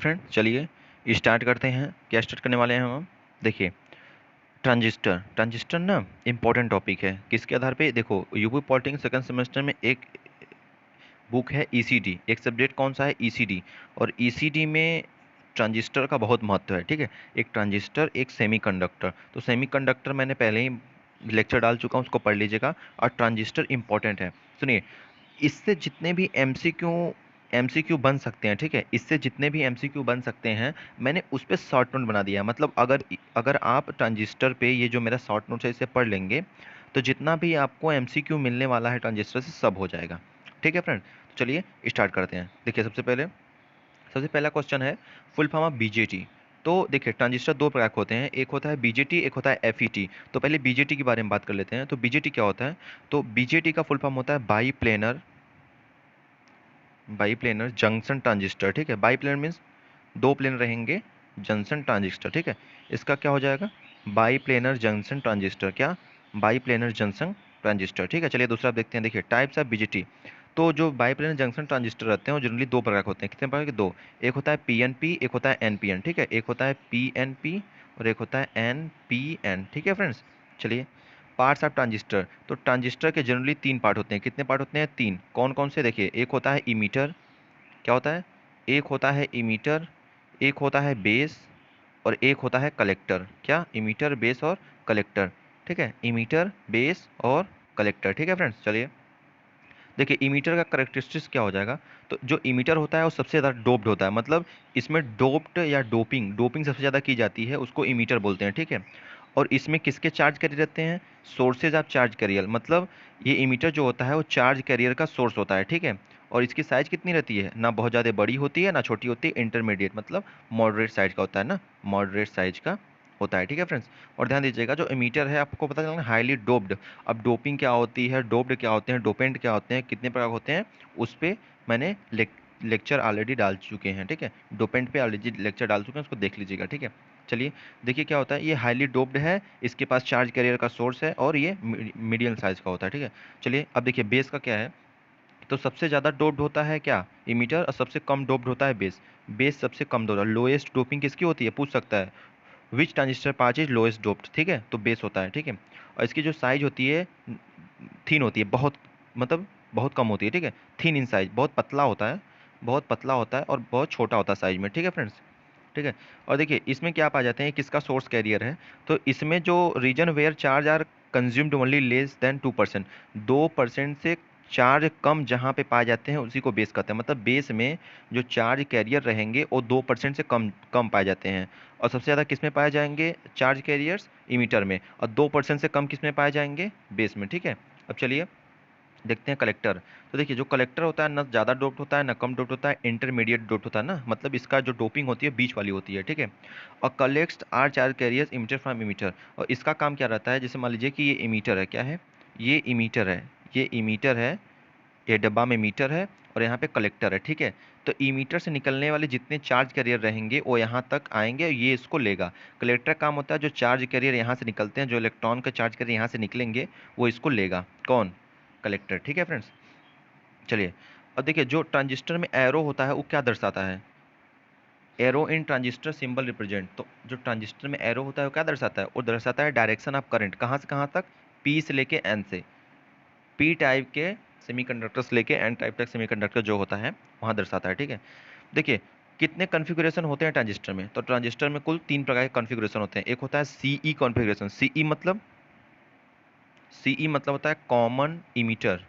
Friend, चलिए start करते हैं। क्या स्टार्ट करने वाले हैं हम? देखिए, ट्रांजिस्टर ना इम्पोर्टेंट टॉपिक है। किसके आधार पे? देखो, यूपी पॉलिटिक्स सेकंड सेमेस्टर में एक बुक है ईसीडी, एक सब्जेक्ट कौन सा है? ईसीडी। और ईसीडी में ट्रांजिस्टर का बहुत महत्व है। ठीक है, एक ट्रांजिस्टर एक सेमीकंडक्टर। तो सेमीकंडक्टर मैंने पहले ही लेक्चर डाल चुका हूँ, उसको पढ़ लीजिएगा। और ट्रांजिस्टर इंपॉर्टेंट है। सुनिए, इससे जितने भी एमसीक्यू बन सकते हैं, ठीक है, इससे जितने भी एमसीक्यू बन सकते हैं, मैंने उस पे शॉर्ट नोट बना दिया है। मतलब अगर अगर आप ट्रांजिस्टर पे ये जो मेरा शॉर्ट नोट है इसे पढ़ लेंगे, तो जितना भी आपको एमसीक्यू मिलने वाला है ट्रांजिस्टर से, सब हो जाएगा। ठीक है फ्रेंड, तो चलिए स्टार्ट करते हैं। देखिए, सबसे पहला क्वेश्चन है फुल फॉर्म ऑफ बीजेटी। तो देखिए, ट्रांजिस्टर दो प्रकार के होते हैं, एक होता है बीजेटी, एक होता है एफईटी। तो पहले बीजेटी के बारे में बात कर लेते हैं। तो बीजेटी क्या होता है? तो बीजेटी का फुल फॉर्म होता है बाई प्लेनर जंक्शन ट्रांजिस्टर। ठीक है, बाई प्लेनर मीन्स दो प्लेन रहेंगे, जंक्शन ट्रांजिस्टर। ठीक है, इसका क्या हो जाएगा? Bi planar junction transistor. क्या? Bi planar junction transistor. ठीक है, चलिए दूसरा आप देखते हैं। देखिए, टाइप्स ऑफ बीजेटी। तो जो बाई प्लेनर जंक्शन ट्रांजिस्टर रहते हैं वो जनरली दो प्रकार के होते हैं। कितने प्रकार के? दो। एक होता है पीएनपी, एक होता है एनपीएन। ठीक है, एक होता है पीएनपी और एक होता है एनपीएन। ठीक है फ्रेंड्स, चलिए पार्ट्स ऑफ ट्रांजिस्टर। तो ट्रांजिस्टर के जनरली तीन पार्ट होते हैं। कितने पार्ट होते हैं? तीन। कौन कौन से? देखिए, एक होता है इमीटर। क्या होता है? एक होता है इमीटर, एक होता है बेस और एक होता है कलेक्टर। क्या? इमीटर, बेस और कलेक्टर। ठीक है, इमीटर, बेस और कलेक्टर। ठीक है फ्रेंड्स, चलिए देखिए इमीटर का करेक्टरिस्टिक्स क्या हो जाएगा। तो जो इमीटर होता है वो सबसे ज़्यादा डोप्ड होता है। मतलब इसमें डोप्ड या डोपिंग डोपिंग सबसे ज़्यादा की जाती है, उसको इमीटर बोलते हैं। ठीक है, और इसमें किसके चार्ज कैरियर रहते हैं? Sources of charge carrier. मतलब ये इमीटर जो होता है वो चार्ज कैरियर का सोर्स होता है। ठीक है, और इसकी साइज कितनी रहती है? ना बहुत ज़्यादा बड़ी होती है ना छोटी होती है, इंटरमीडिएट, मतलब मॉडरेट साइज का होता है ना, मॉडरेट साइज का होता है। ठीक है फ्रेंड्स, और ध्यान दीजिएगा जो एमीटर है आपको पता चला हाईली डोप्ड। अब डोपिंग क्या होती है, डोप्ड क्या होते हैं, डोपेंट क्या होते हैं, कितने प्रकार होते हैं, उस पर मैंने लेक्चर ऑलरेडी डाल चुके हैं। ठीक है, डोपेंट पे ऑलरेडी लेक्चर डाल चुके हैं, उसको देख लीजिएगा। ठीक है, चलिए देखिए क्या होता है। ये हाईली डोप्ड है, इसके पास चार्ज कैरियर का सोर्स है और ये मीडियम साइज का होता है। ठीक है, चलिए अब देखिए बेस का क्या है। तो सबसे ज़्यादा डोप्ड होता है क्या? इमीटर। और सबसे कम डोप्ड होता है बेस। बेस सबसे कम डोप्ड। लोएस्ट डोपिंग किसकी होती है पूछ सकता है। Which transistor part is lowest doped? ठीक है, तो बेस होता है। ठीक है, और इसकी जो साइज होती है थीन होती है, बहुत, मतलब बहुत कम होती है। ठीक है, थीन इन साइज, बहुत पतला होता है, बहुत पतला होता है और बहुत छोटा होता है साइज में। ठीक है फ्रेंड्स, ठीक है, और देखिए इसमें क्या पा जाते हैं, किसका सोर्स कैरियर है। तो इसमें जो region where charge are consumed only less than 2%, 2% से चार्ज कम जहाँ पे पाए जाते हैं उसी को बेस कहते हैं। मतलब बेस में जो चार्ज कैरियर रहेंगे वो 2% से कम कम पाए जाते हैं। और सबसे ज़्यादा किस में पाए जाएंगे चार्ज कैरियर्स? इमीटर में। और 2% से कम किस में पाए जाएंगे? बेस में। ठीक है, अब चलिए देखते हैं कलेक्टर। तो देखिए जो कलेक्टर होता है ना ज़्यादा डोप्ड होता है ना कम डोप्ड होता है, इंटरमीडिएट डोप्ड होता है ना, मतलब इसका जो डोपिंग होती है बीच वाली होती है। ठीक है, और collects are charge carriers emitter from emitter. और इसका काम क्या रहता है, जैसे मान लीजिए कि ये इमीटर है। क्या है? ये इमीटर है, ये इमीटर है, ये डब्बा में मीटर है और यहाँ पे कलेक्टर है। ठीक है, तो इमीटर से निकलने वाले जितने चार्ज कैरियर रहेंगे वो यहाँ तक आएंगे और ये इसको लेगा। कलेक्टर काम होता है जो चार्ज कैरियर यहाँ से निकलते हैं, जो इलेक्ट्रॉन का चार्ज कैरियर यहाँ से निकलेंगे वो इसको लेगा। कौन? कलेक्टर। ठीक है फ्रेंड्स, चलिए और देखिए जो ट्रांजिस्टर में एरो होता है वो क्या दर्शाता है? एरो इन ट्रांजिस्टर सिंबल रिप्रेजेंट। तो जो ट्रांजिस्टर में एरो होता है वो क्या दर्शाता है? वो दर्शाता है डायरेक्शन ऑफ करंट, कहाँ से कहाँ तक? पी से लेके एन से। पी टाइप के सेमीकंडक्टर से लेके एन टाइप तक सेमीकंडक्टर जो होता है वहाँ दर्शाता है। ठीक है, देखिए कितने कॉन्फ़िगरेशन होते हैं ट्रांजिस्टर में? तो ट्रांजिस्टर में कुल तीन प्रकार के कॉन्फ़िगरेशन होते हैं। एक होता है सीई कॉन्फ़िगरेशन। सीई मतलब होता है कॉमन इमीटर।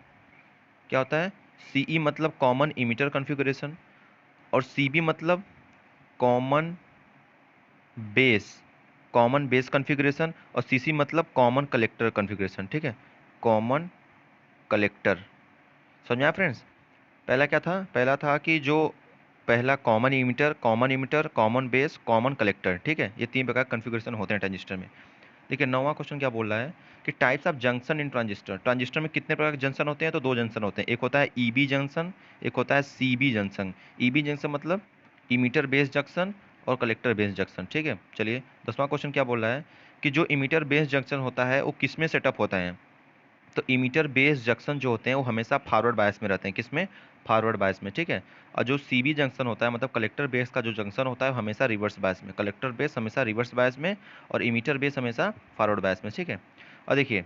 क्या होता है? सीई मतलब कॉमन इमीटर कॉन्फ़िगरेशन। और सीबी मतलब common base, common base configuration. और सीसी मतलब कॉमन कलेक्टर कॉन्फ़िगरेशन। ठीक है, कॉमन कलेक्टर। समझ में आया फ्रेंड्स? पहला क्या था? पहला था कि जो पहला common emitter, common base, common collector. ठीक है, ये तीन प्रकार कॉन्फ़िगरेशन होते हैं ट्रांजिस्टर में। देखिए नौवां क्वेश्चन क्या बोल रहा है कि types of junction in transistor. Transistor में कितने प्रकार के जंक्शन होते हैं? तो दो जंक्शन होते हैं, एक होता है ईबी जंक्शन, एक होता है सीबी जंक्शन। ईबी जंक्शन मतलब इमीटर बेस जंक्शन और कलेक्टर बेस जंक्शन। ठीक है, चलिए 10वां क्वेश्चन क्या बोल रहा है कि जो इमीटर बेस जंक्शन होता है वो किस में सेटअप होता है? तो इमीटर बेस जंक्शन जो होते हैं वो हमेशा फॉरवर्ड बायस में रहते हैं। किस में? फॉरवर्ड बायस में, ठीक है। और जो सीबी जंक्शन होता है मतलब कलेक्टर बेस का जो जंक्शन होता है हमेशा रिवर्स बायस में, कलेक्टर बेस हमेशा रिवर्स बायस में और इमीटर बेस हमेशा फॉरवर्ड बायस में, ठीक है। और देखिए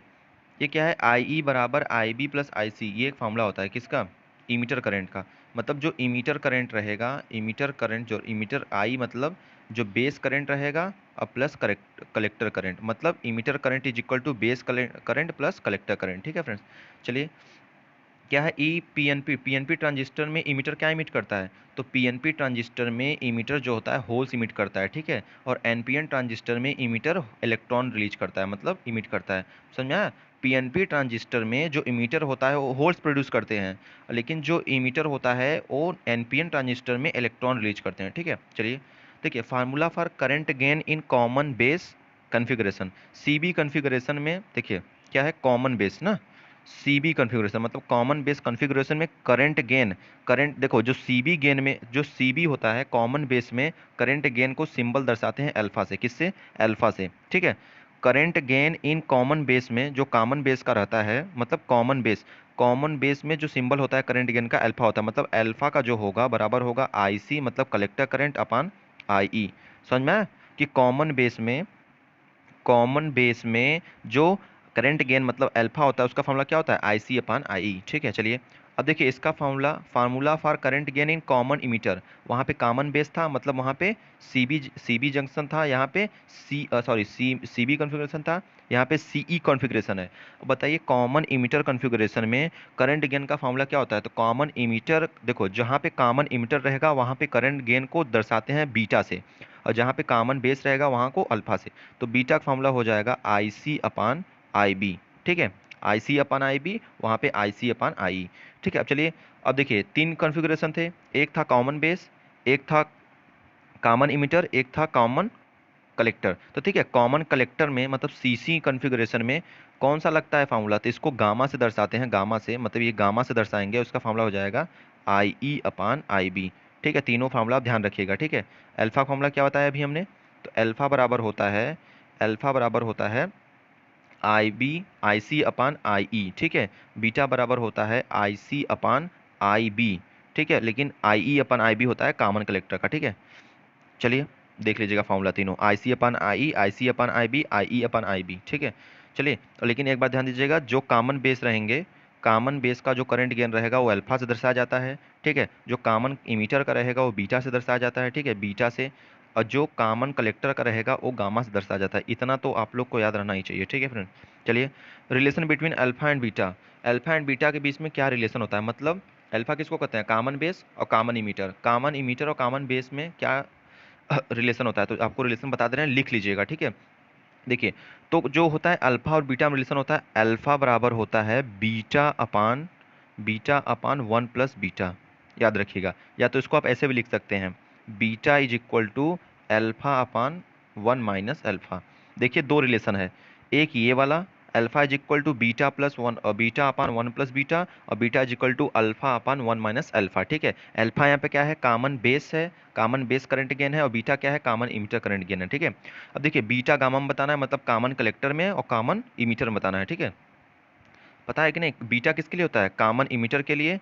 ये क्या है, आई ई बराबर आई बी प्लस आई सी, ये एक फॉर्मूला होता है किसका, इमीटर करंट का। मतलब जो इमीटर करंट रहेगा, इमीटर करंट जो इमीटर आई मतलब जो बेस करंट रहेगा और प्लस कलेक्टर करंट, मतलब emitter current is equal to base current plus collector current, ठीक है फ्रेंड्स। चलिए क्या है, ई पीएनपी, पीएनपी ट्रांजिस्टर में इमीटर क्या इमिट करता है, तो पीएनपी ट्रांजिस्टर में इमीटर जो होता है होल्स इमिट करता है, ठीक है। और एनपीएन ट्रांजिस्टर में इमीटर इलेक्ट्रॉन रिलीज करता है, मतलब इमिट करता है, समझ में आया। पीएनपी ट्रांजिस्टर में जो इमीटर होता है वो होल्स प्रोड्यूस करते हैं, लेकिन जो इमीटर होता है वो एनपीएन ट्रांजिस्टर में इलेक्ट्रॉन रिलीज करते हैं, ठीक है। चलिए देखिए formula for current gain in common base configuration, CB configuration में देखिए क्या है, कॉमन बेस ना, सीबी कॉन्फ़िगरेशन मतलब कॉमन बेस कॉन्फ़िगरेशन में करंट गेन, करंट देखो जो सीबी गेन में जो सीबी होता है कॉमन बेस में करंट गेन को सिंबल दर्शाते हैं अल्फा से, किससे, अल्फा से, ठीक है। Current gain in common base में जो कॉमन बेस का रहता है मतलब कॉमन बेस में जो सिंबल होता है करंट गेन का अल्फा होता है, मतलब अल्फा का जो होगा बराबर होगा आई सी मतलब कलेक्टर करंट अपान आई ई, समझ में आया? कि कॉमन बेस में जो करंट गेन मतलब अल्फा होता है उसका फॉर्मूला क्या होता है, आई सी अपान आई ई, ठीक है। चलिए अब देखिए इसका formula for current gain in common emitter, वहाँ पे कॉमन बेस था मतलब वहाँ पे सीबी जंक्शन था, यहाँ पे सीबी कॉन्फ़िगरेशन था, यहाँ पे सीई कॉन्फ़िगरेशन है। अब बताइए कॉमन इमीटर कॉन्फ़िगरेशन में करंट गेन का फॉर्मूला क्या होता है, तो कॉमन इमीटर देखो जहाँ पे कॉमन इमीटर रहेगा वहाँ पे करंट गेन को दर्शाते हैं बीटा से, और जहाँ पे कॉमन बेस रहेगा वहाँ को अल्फा से। तो बीटा का फॉर्मूला हो जाएगा आई सी अपान आई बी, ठीक है। आई सी अपान आई बी, वहाँ पे आई सी अपान आई, ठीक है। अब चलिए अब देखिए तीन कॉन्फ़िगरेशन थे, एक था कॉमन बेस, एक था कॉमन इमीटर, एक था कॉमन कलेक्टर। तो ठीक है कॉमन कलेक्टर में मतलब सीसी कॉन्फ़िगरेशन में कौन सा लगता है फार्मूला, तो इसको गामा से दर्शाते हैं, गामा से मतलब ये गामा से दर्शाएंगे, उसका फार्मूला हो जाएगा आई ई अपान आई बी, ठीक है। तीनों फार्मूला आप ध्यान रखिएगा, ठीक है। अल्फा फार्मूला क्या बताया अभी हमने, तो अल्फा बराबर होता है आई बी आई सी अपान आई ई, ठीक है। बीटा बराबर होता है आई सी अपान आई बी, ठीक है, लेकिन आई ई अपान आई बी होता है कॉमन कलेक्टर का, ठीक है। चलिए देख लीजिएगा फॉर्मूला तीनों, आई सी अपान आई सी अपान आई बी, आई ई अपान आई बी, ठीक है। चलिए लेकिन एक बात ध्यान दीजिएगा, जो कॉमन बेस रहेंगे, कॉमन बेस का जो करंट गेन रहेगा वो अल्फा से दर्शाया जाता है, ठीक है। जो कॉमन इमीटर का रहेगा वो बीटा से दर्शाया जाता है, ठीक है, बीटा से। और जो कॉमन कलेक्टर का रहेगा वो गामा से दर्शाया जाता है, इतना तो आप लोग को याद रहना ही चाहिए, ठीक है फ्रेंड। चलिए relation between alpha and beta, alpha and beta के बीच में क्या रिलेशन होता है, मतलब अल्फा किसको कहते हैं, कॉमन बेस और कॉमन इमीटर और कॉमन बेस में क्या रिलेशन होता है, तो आपको रिलेशन बता दे रहे हैं, लिख लीजिएगा, ठीक है। देखिए तो जो होता है अल्फा और बीटा में रिलेशन होता है, अल्फा बराबर होता है beta upon one plus beta, याद रखिएगा। या तो इसको आप ऐसे भी लिख सकते हैं, beta is equal to alpha upon one minus alpha. देखिए दो रिलेशन है, एक ये वाला alpha is equal to beta plus one और beta upon one plus beta, और beta is equal to alpha upon one minus alpha, ठीक है। अल्फा यहाँ पे क्या है, कॉमन बेस है, कॉमन बेस करंट गेन है, और बीटा क्या है, कॉमन इमीटर करंट गेन है, ठीक है। अब देखिए बीटा गामा में बताना है मतलब कॉमन कलेक्टर में और कॉमन इमीटर में बताना है, ठीक है। पता है कि नहीं, बीटा किसके लिए होता है, कॉमन इमीटर के लिए,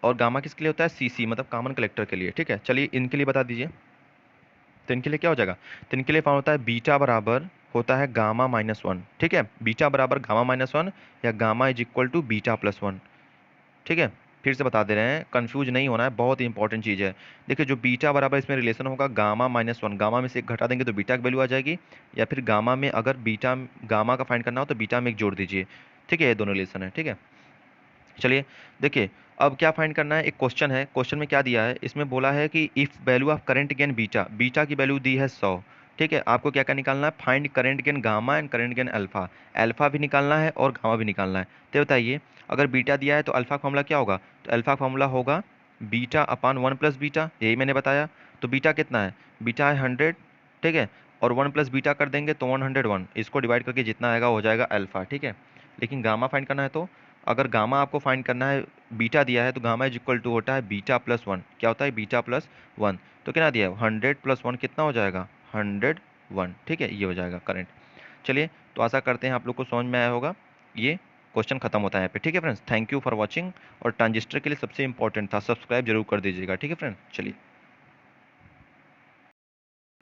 और गामा किसके लिए होता है, सीसी मतलब कॉमन कलेक्टर के लिए, ठीक है। चलिए इनके लिए बता दीजिए, तो इनके लिए क्या हो जाएगा, तो इनके लिए फॉर्म होता है बीटा बराबर होता है गामा माइनस वन, ठीक है, बीटा बराबर गामा माइनस वन या gamma is equal to beta plus one, ठीक है। फिर से बता दे रहे हैं, कंफ्यूज नहीं होना है, बहुत इंपॉर्टेंट चीज़ है। देखिए जो बीटा बराबर इसमें रिलेशन होगा गामा माइनस वन, गामा में से एक घटा देंगे तो बीटा की वैल्यू आ जाएगी, या फिर गामा में अगर बीटा गामा का फाइंड करना हो तो बीटा में एक जोड़ दीजिए, ठीक है, ये दोनों रिलेशन है, ठीक है। चलिए देखिए अब क्या फाइंड करना है, एक क्वेश्चन है, क्वेश्चन में क्या दिया है, इसमें बोला है कि if value of current gain beta, beta की वैल्यू दी है 100, ठीक है। आपको क्या क्या निकालना है, find current gain gamma and current gain alpha, alpha भी निकालना है और गामा भी निकालना है। तो बताइए अगर बीटा दिया है तो अल्फा फॉर्मूला क्या होगा, तो अल्फा फॉर्मूला होगा beta upon one plus beta, यही मैंने बताया। तो बीटा कितना है, बीटा है 100, ठीक है, और वन प्लस बीटा कर देंगे तो 101, इसको डिवाइड करके जितना आएगा हो जाएगा अल्फा, ठीक है। लेकिन गामा फाइंड करना है, तो अगर गामा आपको फाइंड करना है, बीटा दिया है तो गामा इज इक्वल टू होता है बीटा प्लस वन, क्या होता है बीटा प्लस वन, तो कितना दिया है 100 प्लस वन कितना हो जाएगा 101, ठीक है, ये हो जाएगा करंट। चलिए तो आशा करते हैं आप लोग को समझ में आया होगा ये क्वेश्चन खत्म होता है यहाँ पे। ठीक है friends, thank you for watching. और ट्रांजिस्टर के लिए सबसे इंपॉर्टेंट था, सब्सक्राइब जरूर कर दीजिएगा। ठीक है फ्रेंड्स, चलिए।